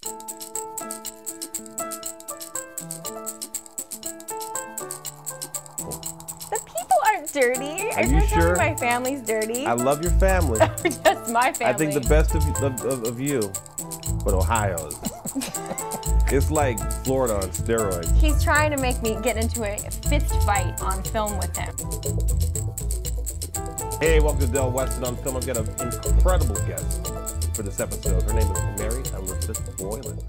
The people aren't dirty. Are you sure? My family's dirty. I love your family. Just my family. I think the best of you, but Ohio's. It's like Florida on steroids. He's trying to make me get into a fist fight on film with him. Hey, welcome to Weston on Film. I've got an incredible guest for this episode. Her name is Mary Elizabeth Boylan.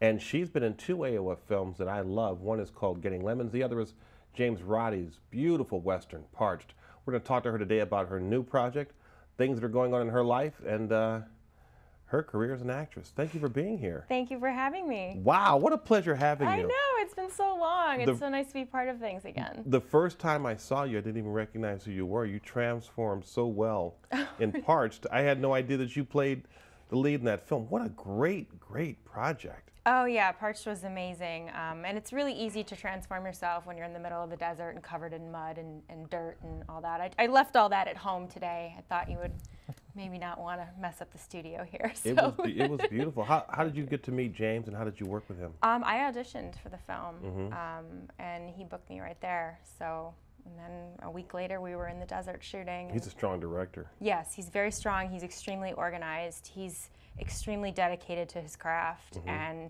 And she's been in two AOF films that I love. One is called Getting Lemons. The other is James Roddy's beautiful Western, Parched. We're going to talk to her today about her new project, things that are going on in her life, and her career as an actress. Thank you for being here. Thank you for having me. Wow, what a pleasure having you. I know, it's been so long. It's so nice to be part of things again. The first time I saw you, I didn't even recognize who you were. You transformed so well in Parched. I had no idea that you played the lead in that film. What a great, great project. Oh yeah, Parched was amazing. And it's really easy to transform yourself when you're in the middle of the desert and covered in mud and dirt and all that. I left all that at home today. I thought you would maybe not want to mess up the studio here. So. It was beautiful. How did you get to meet James, and how did you work with him? I auditioned for the film, and he booked me right there. So, and then a week later, we were in the desert shooting. He's a strong director. Yes, he's very strong. He's extremely organized. He's extremely dedicated to his craft, and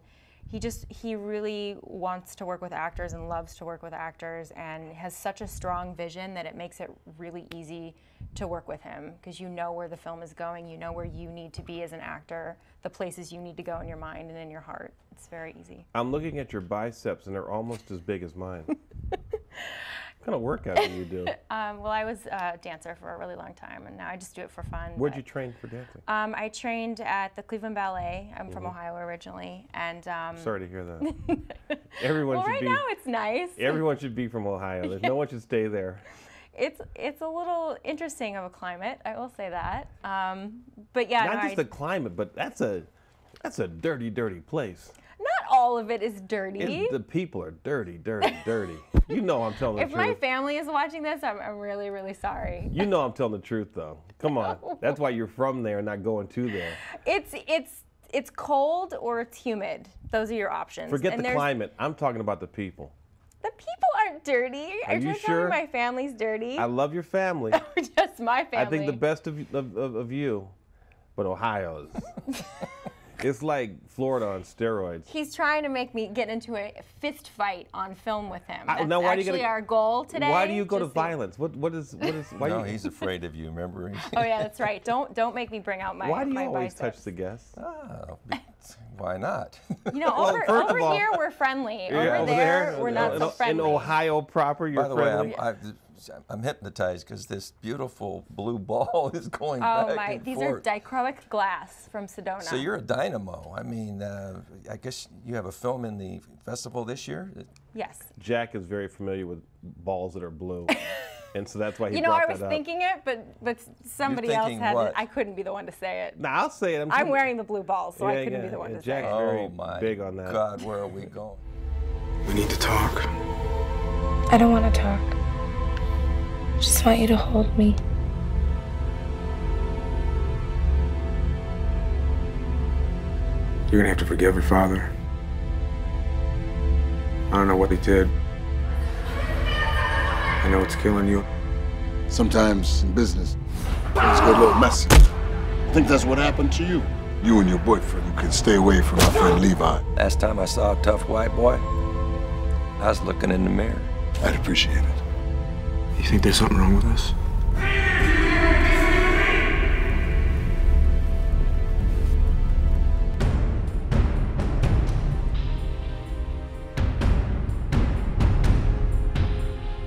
he really wants to work with actors and loves to work with actors, and has such a strong vision that it makes it really easy to work with him, because you know where the film is going, you know where you need to be as an actor, the places you need to go in your mind and in your heart. It's very easy. I'm looking at your biceps, and they're almost as big as mine. What kind of workout do you do? Well, I was a dancer for a really long time, and now I just do it for fun. Where'd you train for dancing? I trained at the Cleveland Ballet. I'm from Ohio originally, and sorry to hear that. Everyone well, should right be. now it's nice. Everyone should be from Ohio. No one should stay there. It's a little interesting of a climate, I will say that. But yeah, not just the climate, but that's a dirty, dirty place. Not all of it is dirty. The people are dirty, dirty, dirty. You know I'm telling the truth. If my family is watching this, I'm really, really sorry. You know I'm telling the truth, though. Come on. That's why you're from there and not going to there. It's cold or it's humid. Those are your options. Forget the climate. I'm talking about the people. The people aren't dirty. Are you sure? My family's dirty. I love your family. Just my family. I think the best of you, but Ohio's. It's like Florida on steroids. He's trying to make me get into a fist fight on film with him. That's now, why actually do you our goal today. Why do you go to violence? What is? Why no, he's afraid of you. Remember? Oh yeah, that's right. Don't make me bring out my. Why do you my always biceps. touch the guests? Oh, why not? You know, over here we're friendly. Over there we're not so friendly. In Ohio proper, you're friendly. By the way, I'm hypnotized because this beautiful blue ball is going back and forth. These are dichroic glass from Sedona. So you're a dynamo. I mean, I guess you have a film in the festival this year? Yes. Jack is very familiar with balls that are blue. And so that's why he brought that up. I was up. thinking it, but somebody else had it. I couldn't be the one to say it. No, I'll say it. I'm wearing the blue balls, so I couldn't be the one to say it. Jack's very big on that. Oh my God, where are we going? We need to talk. I don't want to talk. I just want you to hold me. You're gonna have to forgive your father. I don't know what he did. I know it's killing you. Sometimes in business, things get a little messy. I think that's what happened to you. You and your boyfriend, you can stay away from my friend Levi. Last time I saw a tough white boy, I was looking in the mirror. I'd appreciate it. You think there's something wrong with us?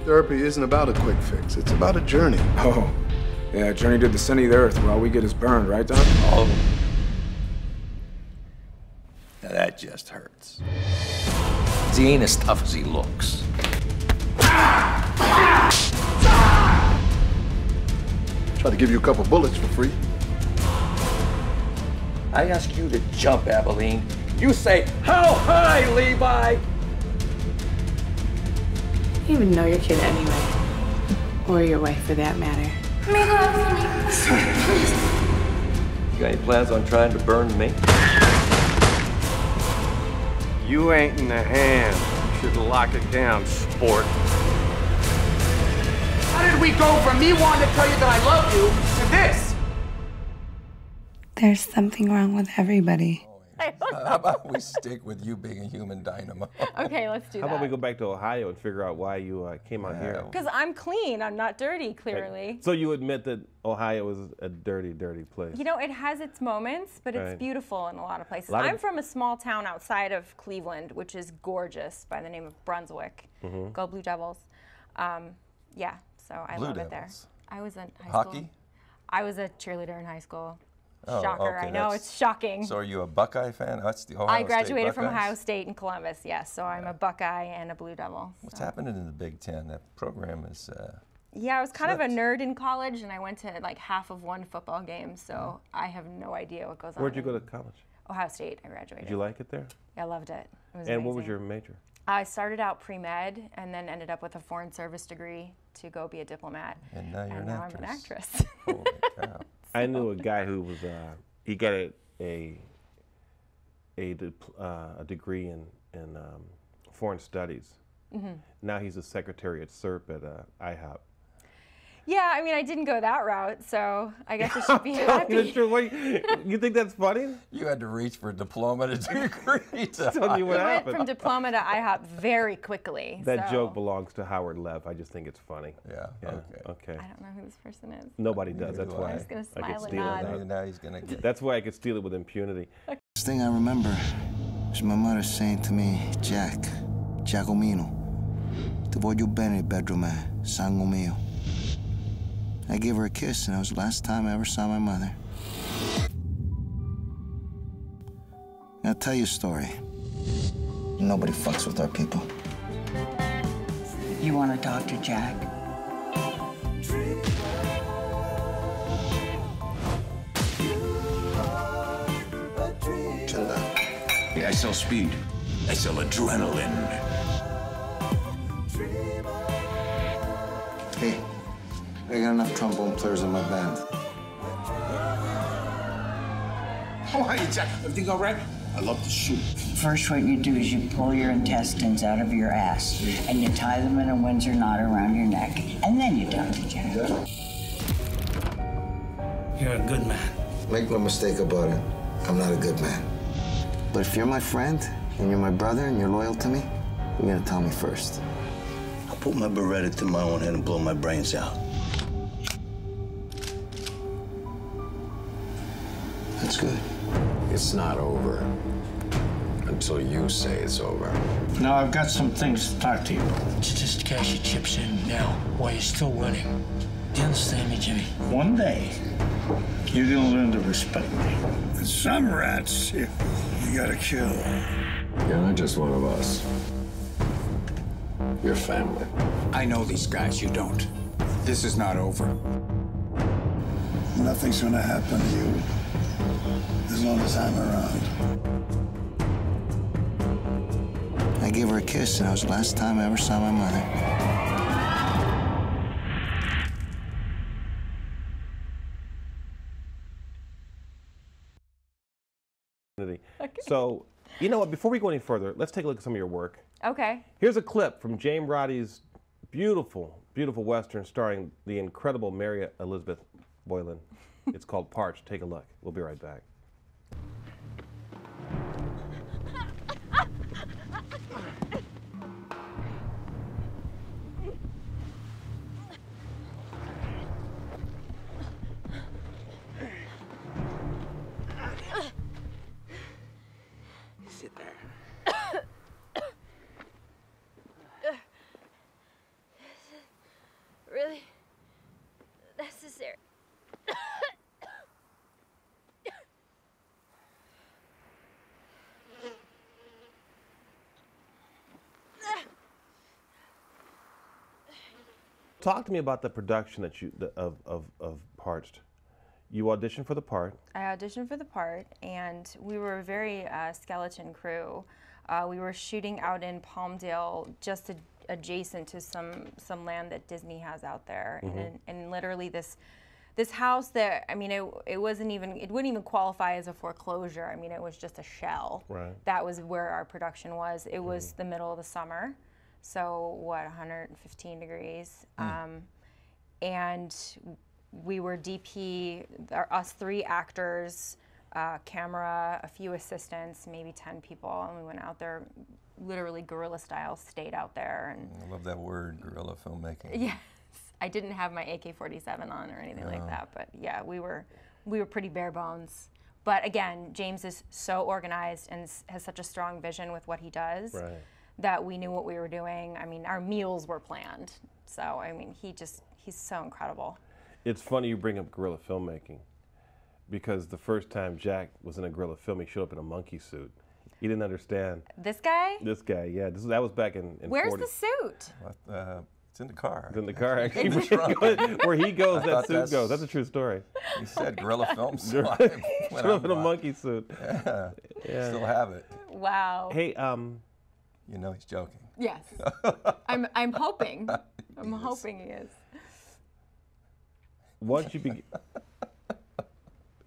Therapy isn't about a quick fix. It's about a journey. Oh, yeah, a journey to the center of the earth where all we get is burned, right, Doc? Oh. Now that just hurts. He ain't as tough as he looks. Try to give you a couple bullets for free. I ask you to jump, Abilene. You say, how high, Levi? You even know your kid anyway. Or your wife, for that matter. You got any plans on trying to burn me? You ain't in the hand. You should lock it down, sport. How did we go from me wanting to tell you that I love you to this? There's something wrong with everybody. How about we stick with you being a human dynamo? Okay, let's do that. How about we go back to Ohio and figure out why you came out here? Because I'm clean. I'm not dirty, clearly. So you admit that Ohio is a dirty, dirty place? You know, it has its moments, but it's beautiful in a lot of places. I'm from a small town outside of Cleveland, which is gorgeous, by the name of Brunswick. Go Blue Devils. Yeah, so I love it there. I was in high Hockey? school. I was a cheerleader in high school. Oh, Shocker, okay, I know, it's shocking. So are you a Buckeye fan? That's the Ohio I graduated State from Buckeyes? Ohio State in Columbus, yes, so I'm a Buckeye and a Blue Devil. What's happening in the Big Ten? That program is Yeah, I was kind of a nerd in college, and I went to like half of one football game, so I have no idea what goes on. Where'd you go to college? Ohio State, I graduated. Did you like it there? Yeah, I loved it. It was And what was amazing. your major? I started out pre-med and then ended up with a foreign service degree to go be a diplomat. And now you're an actress. I'm an actress. Holy cow. I knew a guy who was, he got a degree in foreign studies. Now he's a secretary at SERP at IHOP. Yeah, I mean, I didn't go that route, so I guess I should be happy. That's true. Wait, you think that's funny? You had to reach for a diploma to degree. Tell you what I went happened. from diploma to IHOP very quickly. That so. joke belongs to Howard Lev. I just think it's funny. Yeah, Okay. I don't know who this person is. Nobody does. That's do why I. I'm just going to I could smile and steal nod. it. Now he's going to get... That's why I could steal it with impunity. First thing I remember is my mother saying to me, Jack, Giacomino, ti voglio bene, bedroom, sangue mio. I gave her a kiss, and it was the last time I ever saw my mother. I'll tell you a story. Nobody fucks with our people. You want to talk to Jack? I sell speed. I sell adrenaline. Hey, I got enough trombone players in my band. How are you, Jack? Everything all right? I love to shoot. First, what you do is you pull your intestines out of your ass, and you tie them in a Windsor knot around your neck, and then you talk to Jack. You're a good man. Make no mistake about it, I'm not a good man. But if you're my friend, and you're my brother, and you're loyal to me, you're gonna tell me first. I'll put my Beretta to my own head and blow my brains out. That's good. It's not over until you say it's over. Now, I've got some things to talk to you. It's just to cash your chips in now while you're still winning. Do you understand me, Jimmy? One day, you're gonna learn to respect me. Some rats, you gotta kill. You're not just one of us. You're family. I know these guys, you don't. This is not over. Nothing's gonna happen to you as long as I'm around. I gave her a kiss, and it was the last time I ever saw my mother. So, you know what? Before we go any further, let's take a look at some of your work. Okay. Here's a clip from James Roddy's beautiful, beautiful Western starring the incredible Mary Elizabeth Boylan. It's called Parched. Take a look. We'll be right back. Sit there. Really necessary. Talk to me about the production that of Parched. You auditioned for the part. I auditioned for the part, and we were a very skeleton crew. We were shooting out in Palmdale, just adjacent to some land that Disney has out there, and literally this this house that, I mean, it wouldn't even qualify as a foreclosure. I mean, it was just a shell. Right. That was where our production was. It was the middle of the summer, so what, 115 degrees. And we were DP, us 3 actors, camera, a few assistants, maybe 10 people, and we went out there, literally guerrilla style, stayed out there. And I love that word, guerrilla filmmaking. yes, I didn't have my AK-47 on or anything like that, but yeah, we were pretty bare bones. But again, James is so organized and has such a strong vision with what he does that we knew what we were doing. I mean, our meals were planned. So, I mean, he's so incredible. It's funny you bring up guerrilla filmmaking, because the first time Jack was in a guerrilla film, he showed up in a monkey suit. He didn't understand. This guy? This guy, yeah. That was back in Where's 40. the suit? It's in the car. It's in the car, actually. Where he goes, that suit goes. That's a true story. He said guerrilla film, so showed up in a monkey suit. Yeah. Still have it. Wow. Hey, you know he's joking. Yes. I'm hoping. I'm hoping he is. Once you begin...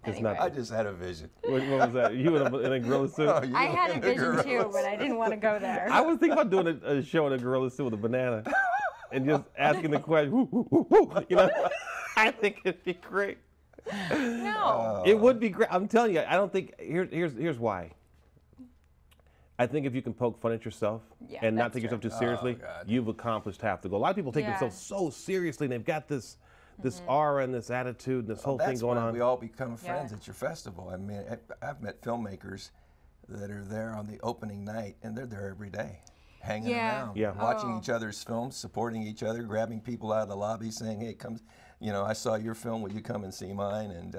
Anyway. I just had a vision. What was that? You in a gorilla suit? Oh, I had a vision too, but I didn't want to go there. I was thinking about doing a show in a gorilla suit with a banana and just asking the question, whoo, whoo, whoo, whoo. You know, I think it'd be great. No. It would be great. I'm telling you, I don't think, here's why. I think if you can poke fun at yourself and not take yourself too seriously, you've accomplished half the goal. A lot of people take themselves so seriously, and they've got this aura and this attitude and this whole thing going on. We all become friends at your festival. I mean, I've met filmmakers that are there on the opening night, and they're there every day, hanging around, watching each other's films, supporting each other, grabbing people out of the lobby, saying, "Hey, come, you know, I saw your film. Will you come and see mine?" And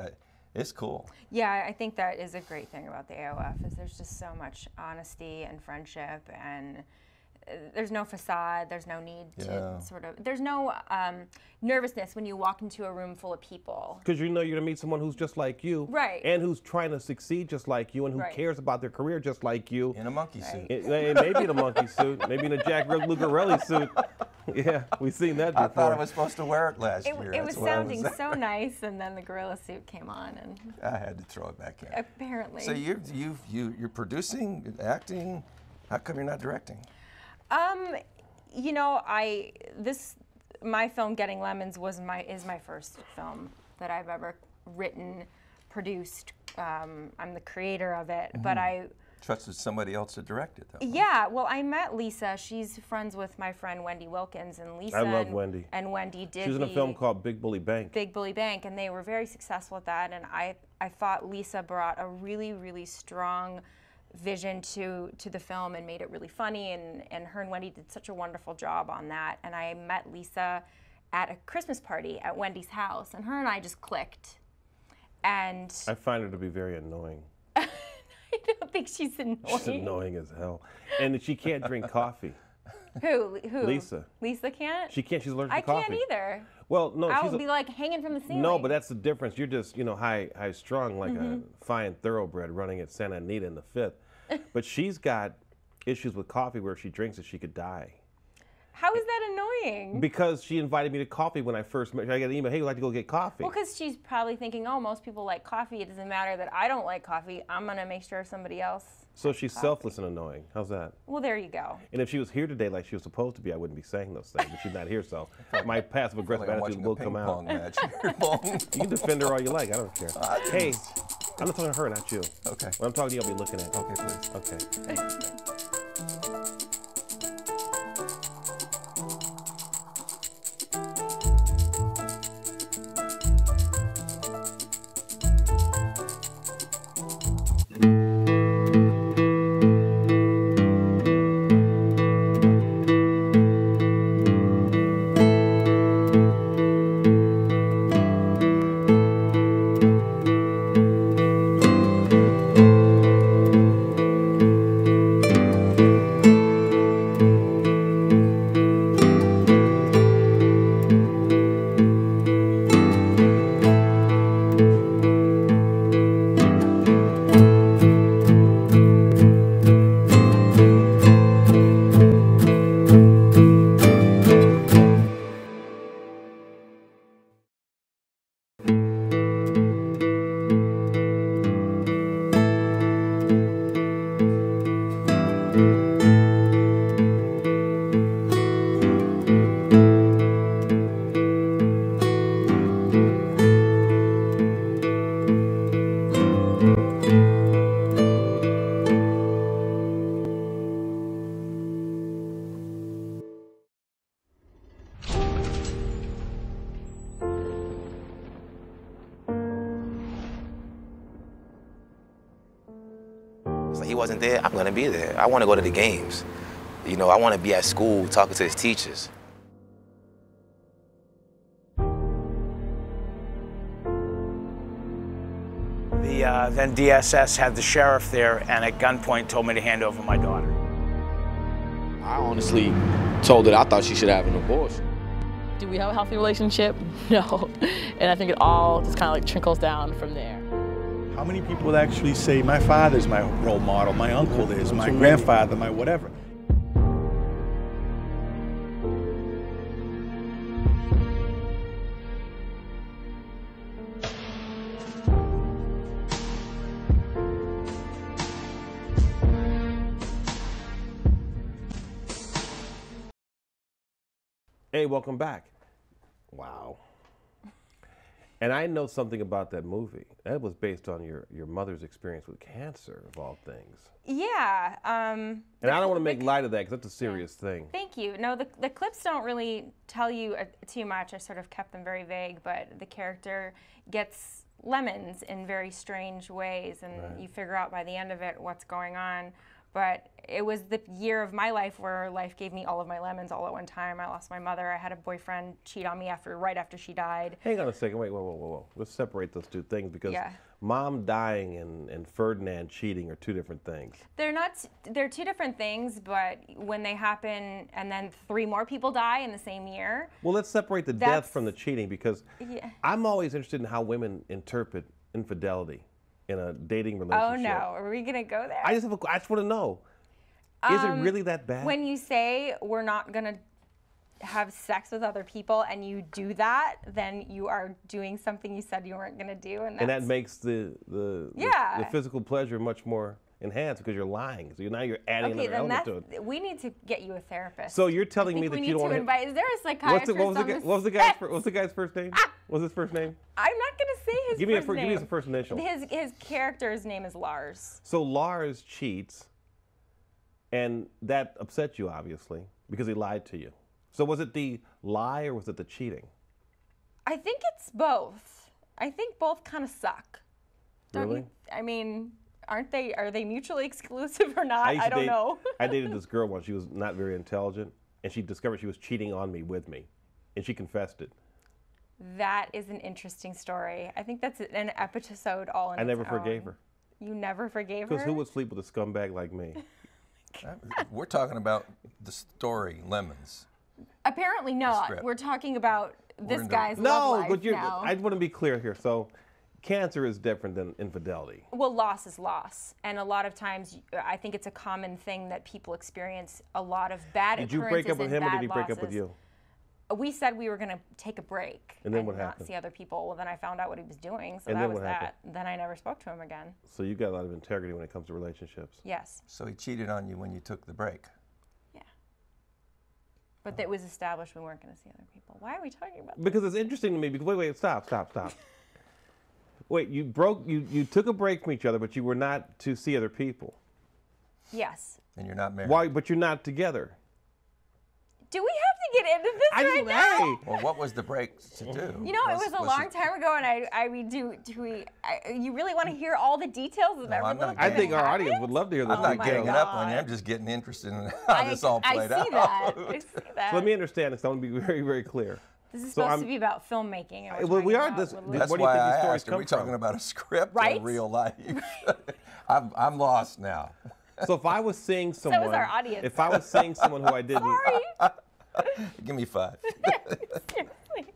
it's cool. Yeah, I think that is a great thing about the AOF is there's just so much honesty and friendship, and there's no facade, there's no need to there's no nervousness when you walk into a room full of people. Because you know you're going to meet someone who's just like you. Right. And who's trying to succeed just like you, and who cares about their career just like you. In a monkey suit. Maybe in a monkey suit, maybe in a Jack Lucarelli suit. Yeah, we've seen that before. I thought I was supposed to wear it last year. It was sounding so nice, and then the gorilla suit came on, and I had to throw it back in. Apparently. So you're producing, acting. How come you're not directing? You know, my film Getting Lemons is my first film that I've ever written, produced. I'm the creator of it, but I trusted somebody else to direct it, though. Yeah, well, I met Lisa. She's friends with my friend Wendy Wilkins, and Lisa. I love Wendy. And Wendy did. She was in a film called Big Bully Bank. Big Bully Bank, and they were very successful at that. And I thought Lisa brought a really, really strong vision to the film and made it really funny, and her and Wendy did such a wonderful job on that. And I met Lisa at a Christmas party at Wendy's house, and her and I just clicked. And I find her to be very annoying. I don't think she's annoying. She's annoying as hell. And she can't drink coffee. Who? Lisa. Lisa can't? She can't. She's allergic to coffee. I can't either. Well, no. I would be like hanging from the ceiling. No, but that's the difference. You're just, high strung, like a fine thoroughbred running at Santa Anita in the 5th. But she's got issues with coffee where if she drinks it, she could die. How is that annoying? Because she invited me to coffee when I first met her. I got an email, hey, would you like to go get coffee? Well, because she's probably thinking, oh, most people like coffee. It doesn't matter that I don't like coffee. I'm going to make sure somebody else. So she's selfless and annoying. How's that? Well, there you go. And if she was here today like she was supposed to be, I wouldn't be saying those things. But she's not here, so my passive-aggressive attitude will come out. You can defend her all you like. I don't care. Hey, I'm not talking to her, not you. Okay. When I'm talking to you, I'll be looking at you. Okay, please. Okay. he wasn't there, I'm gonna be there. I wanna go to the games. You know, I wanna be at school talking to his teachers. The then DSS had the sheriff there and at gunpoint told me to hand over my daughter. I honestly told her I thought she should have an abortion. Do we have a healthy relationship? No. And I think it all just kind of like trickles down from there. How many people actually say, my father's my role model, my uncle is, my grandfather, my whatever? Hey, welcome back. Wow. And I know something about that movie. That was based on your mother's experience with cancer, of all things. Yeah. And I don't want to make light of that because that's a serious thing. Thank you. No, the clips don't really tell you too much. I sort of kept them very vague, but the character gets lemons in very strange ways, and you figure out by the end of it what's going on. But it was the year of my life where life gave me all of my lemons all at one time. I lost my mother. I had a boyfriend cheat on me right after she died. Hang on a second. Wait, whoa. Let's separate those two things because mom dying and Ferdinand cheating are two different things. They're not. They're two different things, but when they happen and then 3 more people die in the same year. Well, let's separate the death from the cheating because I'm always interested in how women interpret infidelity in a dating relationship. Oh no, are we gonna go there? I just want to know, is it really that bad? When you say we're not gonna have sex with other people and you do that, then you are doing something you said you weren't gonna do, and that makes the physical pleasure much more enhanced because you're lying. So now you're adding another element to it. We need to get you a therapist. So you're telling me that you don't want to invite? Is there a psychiatrist? What was the guy's first name? What was his first name? I'm not gonna say his first name. Give me his first initial. His character's name is Lars. So Lars cheats, and that upset you obviously because he lied to you. So was it the lie or was it the cheating? I think it's both. I think both kind of suck. Really? I mean, are they mutually exclusive or not? I don't know. I dated this girl once. She was not very intelligent, and she discovered she was cheating on me with me, and she confessed it. That is an interesting story. I think that's an episode all in its own. I never forgave her. You never forgave her? Because who would sleep with a scumbag like me? We're talking about the story, Lemons. Apparently not. We're talking about this guy's love life now. I want to be clear here. So cancer is different than infidelity. Well, loss is loss. And a lot of times, I think it's a common thing that people experience a lot of bad occurrences. Did you break up with him or did he break up with you? We said we were going to take a break and then what not happened? See other people. Well, then I found out what he was doing, so and that was that. Then I never spoke to him again. So you got a lot of integrity when it comes to relationships. Yes. So he cheated on you when you took the break. Yeah. But it was established we weren't going to see other people. Why are we talking about this? Because it's interesting to me. Because wait, stop. Wait, you took a break from each other, but you were not to see other people. Yes. And you're not married. Why? But you're not together. Do we have to get into this now? Well, what was the break to do? You know, it was a long time ago, and you really want to hear all the details of everything? I think our audience would love to hear those details. I'm not getting it up on you. I'm just getting interested in how this all played out. I see that. So let me understand this. I want to be very, very clear. This is supposed to be about filmmaking. Well, we are. That's where do you why think I these stories asked, are we talking about a script or real life? I'm lost now. So if I was seeing someone, so is our audience. If I was seeing someone who I didn't, give me 5. Seriously.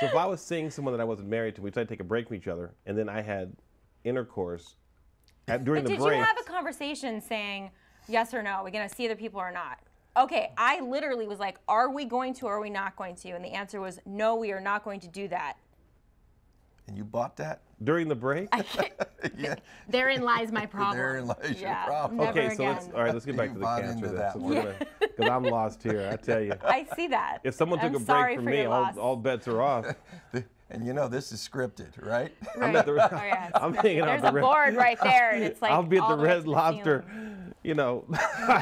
So if I was seeing someone that I wasn't married to, we tried to take a break from each other, and then I had intercourse during the break. Did you have a conversation saying yes or no? Are we going to see other people or not? Okay, I literally was like, are we going to or are we not going to? And the answer was no, we are not going to do that. And you bought that? During the break? Yeah. Therein lies my problem. Therein lies your problem. Okay, so let's get back to the cancer. Because I'm lost here, I tell you. I see that. If someone took a break from me, all bets are off. And you know this is scripted, right? I'm at the, I'm hanging out There's a board right there, and it's like I'll be at the Red Lobster, you know,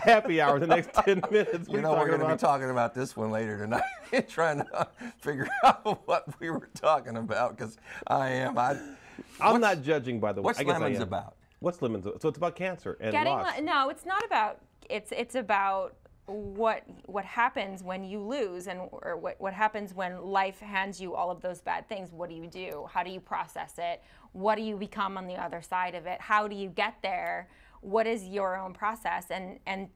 happy hour the next 10 minutes. You know, we're going to be talking about this one later tonight, trying to figure out what we were talking about, because I'm not judging, by the way. What's Lemons about? What's lemons? So it's about cancer and Getting loss. No, it's not about. It's about what happens when you lose, and or what happens when life hands you all of those bad things. What do you do? How do you process it? What do you become on the other side of it? How do you get there? What is your own process? And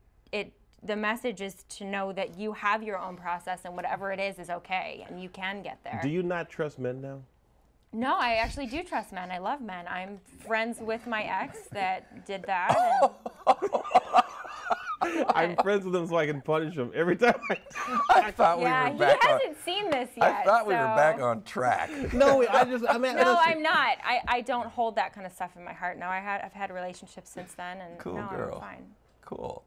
the message is to know that you have your own process, and whatever it is okay, and you can get there. Do you not trust men now? No, I actually do trust men. I love men. I'm friends with my ex that did that. And I'm friends with him so I can punish him every time. I thought we were back on. Yeah, he hasn't seen this yet. I thought we were back on track. No, No, I'm not. I don't hold that kind of stuff in my heart. No, I've had relationships since then, and cool no, girl. I'm fine. Cool.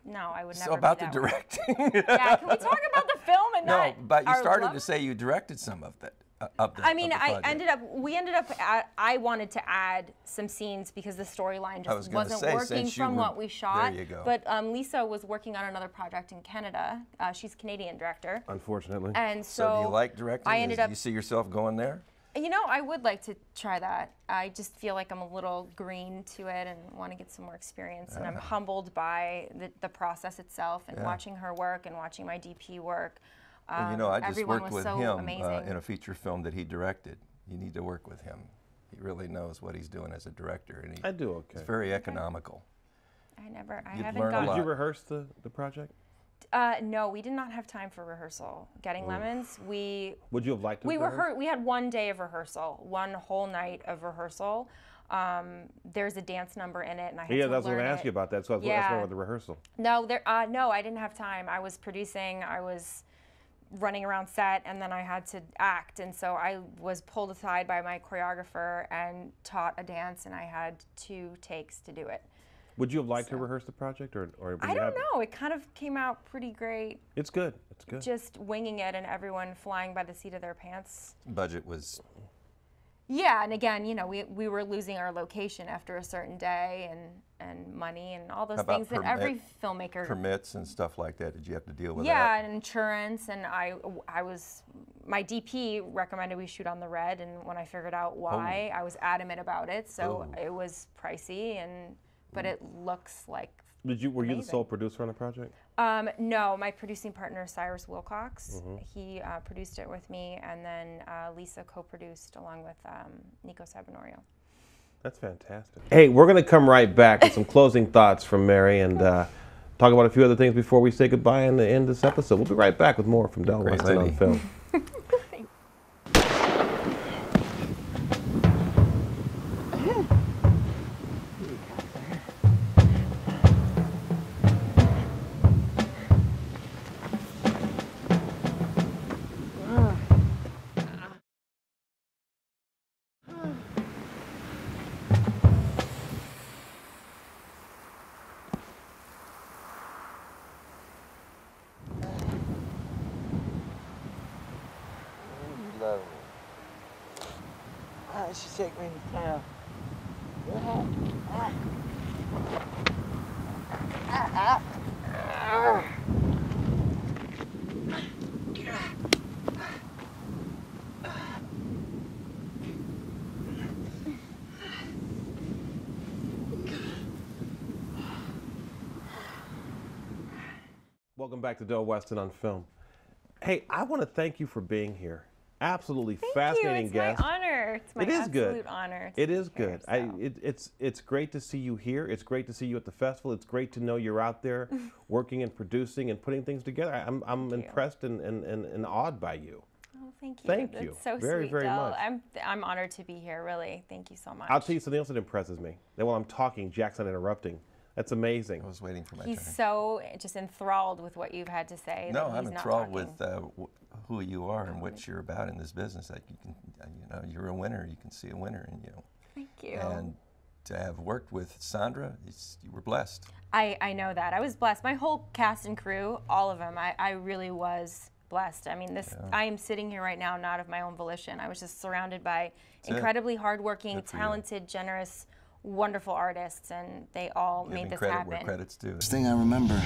No, I would never. So about be the that way. directing. Yeah, can we talk about the film and not? No, but you our started love? to say you directed some of that. I mean, we ended up. I wanted to add some scenes because the storyline just wasn't working from what we shot. There you go. But Lisa was working on another project in Canada. She's a Canadian director. Unfortunately. And so do you like directing? Do you see yourself going there? You know, I would like to try that. I just feel like I'm a little green to it and want to get some more experience. And I'm humbled by the process itself and watching her work and watching my DP work. Well, you know, I just worked with him in a feature film that he directed. You need to work with him. He really knows what he's doing as a director, and I do okay. He's very economical. I haven't gone. Did you rehearse the project? No, we did not have time for rehearsal. Getting Lemons, Would you have liked to? We had one day of rehearsal, one whole night of rehearsal. There's a dance number in it, and I had to learn it. Yeah, that's what I'm going to ask you about that. So that's why with the rehearsal. No, no, I didn't have time. I was producing. I was running around set, and then I had to act, and so I was pulled aside by my choreographer and taught a dance, and I had 2 takes to do it. Would you have liked to rehearse the project, or I don't know. It kind of came out pretty great. It's good. It's good. Just winging it and everyone flying by the seat of their pants. Budget was. Yeah, and again, you know, we were losing our location after a certain day, and money and all those things that every filmmaker. Permits and stuff like that. Did you have to deal with that? Yeah, and insurance, and my DP recommended we shoot on the red, and when I figured out why, I was adamant about it. So it was pricey, but it looks like. Were you the sole producer on the project? No, my producing partner Cyrus Wilcox. He produced it with me, and then Lisa co-produced along with Nico Sabinorio. That's fantastic. Hey, we're going to come right back with some closing thoughts from Mary and talk about a few other things before we say goodbye and end this episode. We'll be right back with more from Del Weston on Film. She take me to town. Welcome back to Del Weston on Film. Hey, I want to thank you for being here. Absolutely fascinating guest. It's my honor. It's my absolute honor. It is good. It's great to see you here. It's great to see you at the festival. It's great to know you're out there working and producing and putting things together. I'm impressed and awed by you. Oh, thank you. Thank you. That's so very, sweet, very Del. much. I'm honored to be here. Really, thank you so much. I'll tell you something else that impresses me. That while I'm talking, Jack's not interrupting. That's amazing. I was waiting for my turn. He's so just enthralled with what you've had to say. No, I'm enthralled with who you are and what you're about in this business. That you can, you're a winner. You can see a winner in you. Thank you. And to have worked with Sandra, you were blessed. I know that. I was blessed. My whole cast and crew, all of them, I really was blessed. I mean, I am sitting here right now not of my own volition. I was just surrounded by incredibly hardworking, talented, generous, wonderful artists, and they all made this happen. Where credit's due. First thing I remember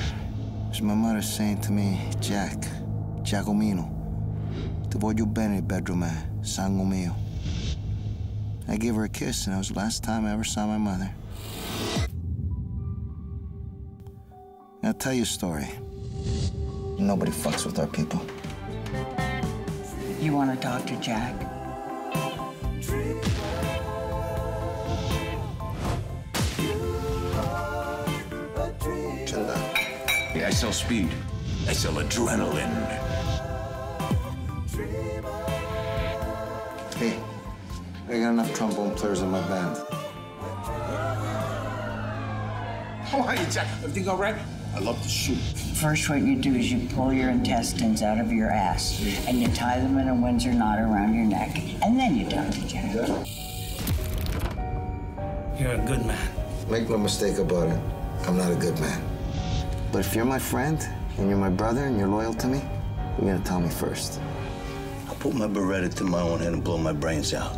is my mother saying to me, Giacomino, ti voglio bene, bedroom man, sangue mio. I gave her a kiss, and it was the last time I ever saw my mother. I'll tell you a story. Nobody fucks with our people. You want to talk to Jack? I sell speed. I sell adrenaline. Hey, I got enough trombone players in my band. How are you, Jack? Everything all right? I love to shoot. First, what you do is you pull your intestines out of your ass, and you tie them in a Windsor knot around your neck, and then you talk to Jack. You're a good man. Make no mistake about it, I'm not a good man. But if you're my friend, and you're my brother, and you're loyal to me, you're gonna tell me first. I'll put my Beretta to my own head and blow my brains out.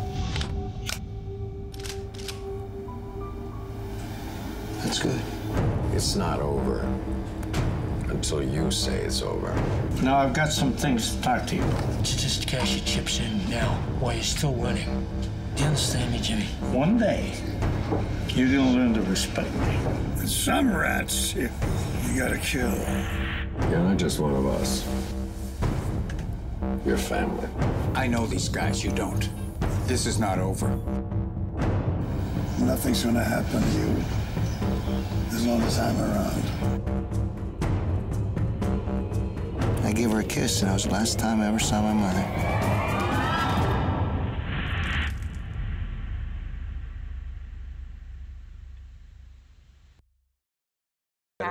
That's good. It's not over until you say it's over. Now, I've got some things to talk to you. Just cash your chips in now while you're still winning. Do you understand me, Jimmy? One day, you're gonna learn to respect me. And some rats, you gotta kill. You're not just one of us. You're family. I know these guys, you don't. This is not over. Nothing's gonna happen to you as long as I'm around. I gave her a kiss, and it was the last time I ever saw my mother.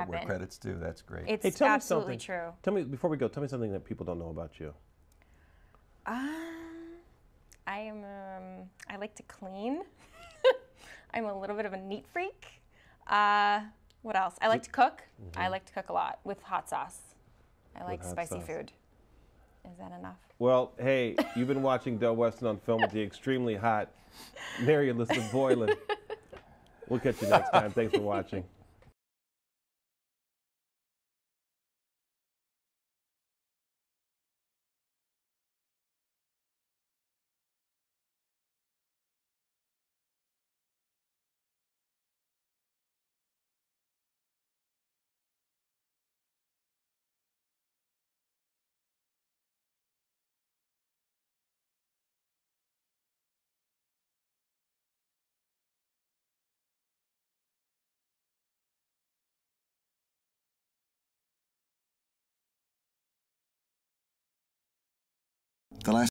Where credit's due. That's great. It's Hey, tell me absolutely something. true. Tell me, before we go, tell me something that people don't know about you. I like to clean. I'm a little bit of a neat freak. What else? I like to cook. I like to cook a lot with hot sauce. I like spicy food. Is that enough? Well, hey, you've been watching Del Weston on Film with the extremely hot Mary Elizabeth Boylan. We'll catch you next time. Thanks for watching. The last